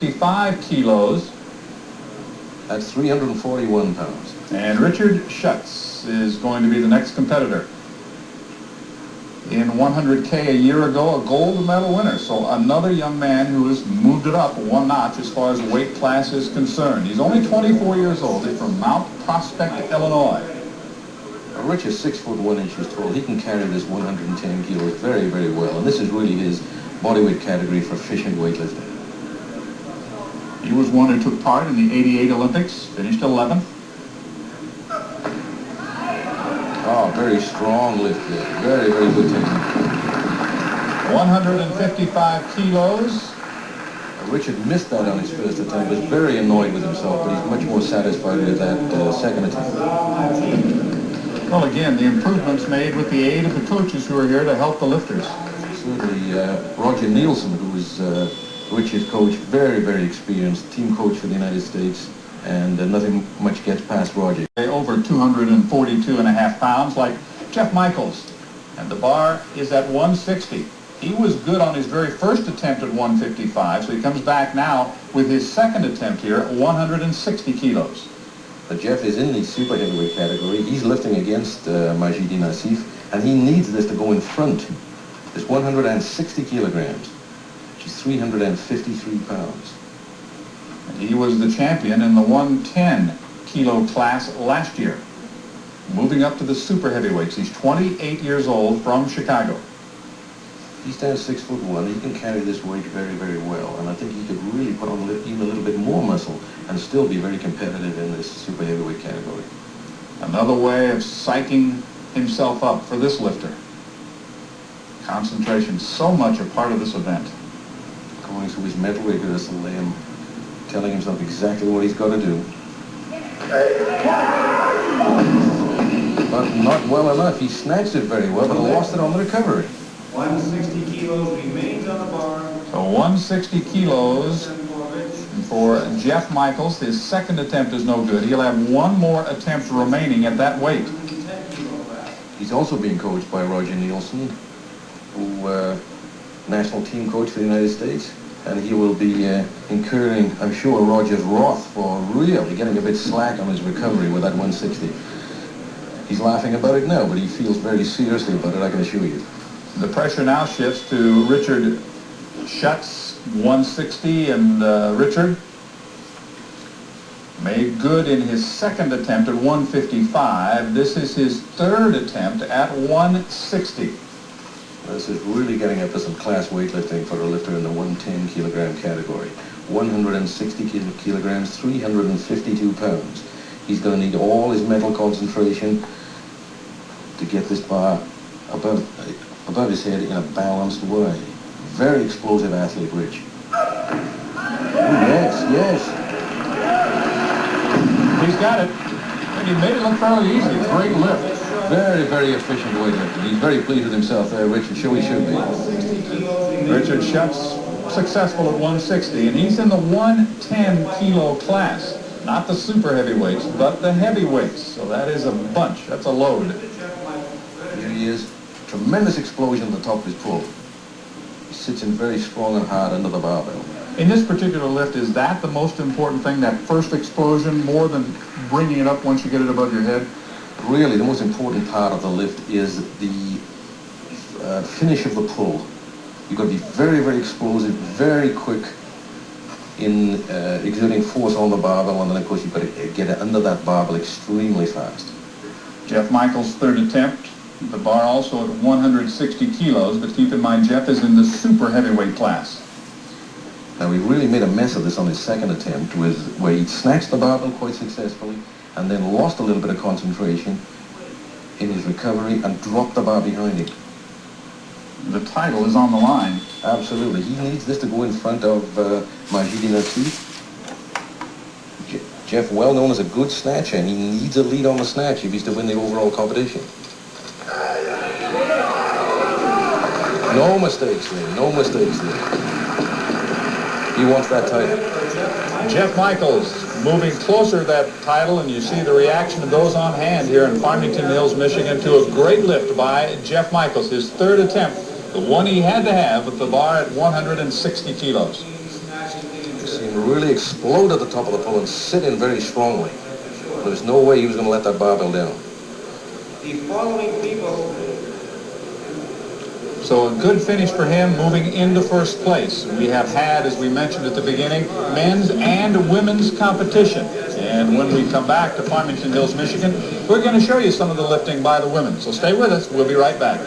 55 kilos. That's 341 pounds. And Richard Schutz is going to be the next competitor. In 100K a year ago, a gold medal winner. So another young man who has moved it up one notch as far as weight class is concerned. He's only 24 years old. He's from Mount Prospect, Illinois. Rich is 6 foot 1 inches tall. He can carry this 110 kilos very, very well. And this is really his bodyweight category for efficient weightlifting. He was one who took part in the '88 Olympics, finished 11th. Oh, very strong lift there. Very, very good technique. 155 kilos. Richard missed that on his first attempt. Was very annoyed with himself, but he's much more satisfied with that second attempt. Well, again, the improvements made with the aid of the coaches who are here to help the lifters. Certainly, Roger Nielsen, who is Richard's coach, very, very experienced, team coach for the United States, and nothing much gets past Roger. Over 242.5 pounds, like Jeff Michaels, and the bar is at 160. He was good on his very first attempt at 155, so he comes back now with his second attempt here at 160 kilos. But Jeff is in the super heavyweight category. He's lifting against Majidi Nassif, and he needs this to go in front. It's 160 kilograms, which is 353 pounds. And he was the champion in the 110 kilo class last year. Moving up to the super heavyweights. He's 28 years old, from Chicago. He stands 6 foot 1. He can carry this weight very, very well. And I think he could really put on even a little bit more muscle and still be very competitive in this super heavyweight category. Another way of psyching himself up for this lifter. Concentration, so much a part of this event. Going through his mental rehearsal, telling himself exactly what he's got to do. But not well enough. He snatched it very well, but lost it on the recovery. 160 kilos remains on the bar. So 160 kilos for Jeff Michaels. His second attempt is no good. He'll have one more attempt remaining at that weight. He's also being coached by Roger Nielsen, who national team coach for the United States. And he will be incurring, I'm sure, Roger's wrath for really getting a bit slack on his recovery with that 160. He's laughing about it now, but he feels very seriously about it, I can assure you. The pressure now shifts to Richard Schutz, 160, and Richard made good in his second attempt at 155. This is his third attempt at 160. This is really getting up to some class weightlifting for a lifter in the 110 kilogram category. 160 kilograms, 352 pounds. He's going to need all his mental concentration to get this bar above his head in a balanced way. Very explosive athlete, Rich. Yes, yes. He's got it. And he made it look fairly easy. Great lift. Very, very efficient weightlifter. He's very pleased with himself there, Rich, and sure he should be. Richard Schutz, successful at 160, and he's in the 110 kilo class. Not the super heavyweights, but the heavyweights. So that is a bunch. That's a load. Here he is. Tremendous explosion at the top of his pull. He sits in very strong and hard under the barbell. In this particular lift, is that the most important thing, that first explosion, more than bringing it up once you get it above your head? Really, the most important part of the lift is the finish of the pull. You've got to be very, very explosive, very quick in exerting force on the barbell, and then, of course, you've got to get it under that barbell extremely fast. Jeff Michaels' third attempt. The bar also at 160 kilos, but keep in mind Jeff is in the super heavyweight class. Now, he really made a mess of this on his second attempt, where he snatched the barbell quite successfully and then lost a little bit of concentration in his recovery and dropped the bar behind him. The title is on the line. Absolutely. He needs this to go in front of Majidi Nassif. Jeff, well known as a good snatcher, and he needs a lead on the snatch if he's to win the overall competition. No mistakes there, no mistakes there. He wants that title. Jeff Michaels moving closer to that title, and you see the reaction of those on hand here in Farmington Hills, Michigan, to a great lift by Jeff Michaels. His third attempt, the one he had to have with the bar at 160 kilos. You see him really explode at the top of the pull and sit in very strongly. There's no way he was going to let that barbell down. The following people. So a good finish for him moving into first place. We have had, as we mentioned at the beginning, men's and women's competition. And when we come back to Farmington Hills, Michigan, we're going to show you some of the lifting by the women. So stay with us. We'll be right back.